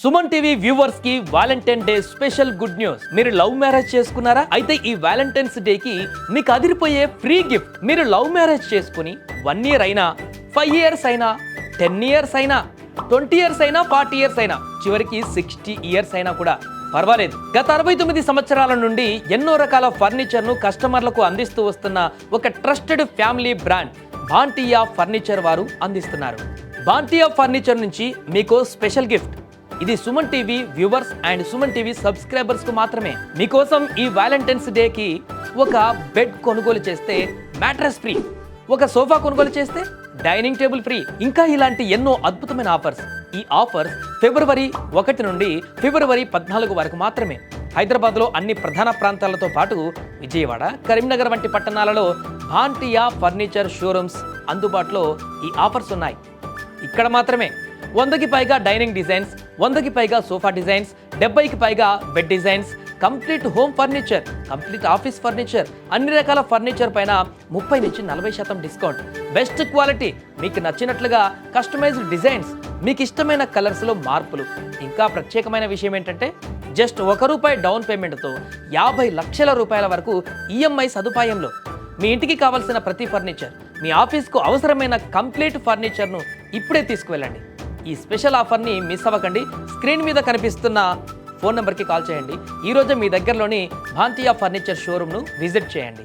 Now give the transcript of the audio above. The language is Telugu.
సుమన్ టీవీ వ్యూవర్స్ కి Valentine day special good news. మీరు లవ్ మ్యారేజ్ చేసుకున్నారా? అయితే ఈ వాలంటైన్స్ డే కి మీకు అదిరిపోయే ఫ్రీ గిఫ్ట్. మీరు లవ్ మ్యారేజ్ చేసుకుని 1 year అయినా, 5 years అయినా, 10 years అయినా, 20 years అయినా, 40 years అయినా, చివరికి 60 years అయినా కూడా పర్వాలేదు. గత 69 సంవత్సరాల నుండి ఎన్నో రకాల ఫర్నిచర్ ను కస్టమర్లకు అందిస్తూ వస్తున్న ఒక ట్రస్టెడ్ ఫ్యామిలీ బ్రాండ్ భాంటియా ఫర్నిచర్ వారు అందిస్తున్నారు. భాంటియా ఫర్నిచర్ నుంచి మీకు స్పెషల్ గిఫ్ట్. ఇది Suman TV viewers and Suman TV subscribers కు మాత్రమే. మీకోసం ఈ వాలంటైన్స్ డే కి ఒక బెడ్ కొనుగోలు చేస్తే మ్యాట్రెస్ ఫ్రీ, ఒక సోఫా కొనుగోలు చేస్తే డైనింగ్ టేబుల్ ఫ్రీ, ఇంకా ఇలాంటి ఎన్నో అద్భుతమైన ఆఫర్స్. ఈ ఆఫర్స్ February 1 నుండి February 14 వరకు మాత్రమే. హైదరాబాద్లో అన్ని ప్రధాన ప్రాంతాలతో పాటు విజయవాడ, కరీంనగర్ వంటి పట్టణాలలో భాంటియా ఫర్నిచర్ షోరూమ్స్ అందుబాటులో ఈ ఆఫర్స్ ఉన్నాయి. ఇక్కడ మాత్రమే 100కి పైగా డైనింగ్ డిజైన్స్, 100కి పైగా సోఫా డిజైన్స్, 70కి పైగా bed designs, complete home furniture, complete office furniture, అన్ని రకాల ఫర్నిచర్ పైన 30 నుంచి 40% డిస్కౌంట్. బెస్ట్ క్వాలిటీ, మీకు నచ్చినట్లుగా కస్టమైజ్డ్ డిజైన్స్, మీకు ఇష్టమైన కలర్స్లో మార్పులు. ఇంకా ప్రత్యేకమైన విషయం ఏంటంటే జస్ట్ ₹1 డౌన్ పేమెంట్తో 50 లక్షల రూపాయల వరకు ఈఎంఐ సదుపాయంలో మీ ఇంటికి కావాల్సిన ప్రతి ఫర్నిచర్, మీ ఆఫీస్కు అవసరమైన కంప్లీట్ ఫర్నిచర్ను ఇప్పుడే తీసుకువెళ్ళండి. ఈ స్పెషల్ ఆఫర్ని మిస్ అవ్వకండి. స్క్రీన్ మీద కనిపిస్తున్న ఫోన్ నెంబర్కి కాల్ చేయండి. ఈరోజు మీ దగ్గరలోని భాంటియా ఫర్నిచర్ షోరూమ్ను విజిట్ చేయండి.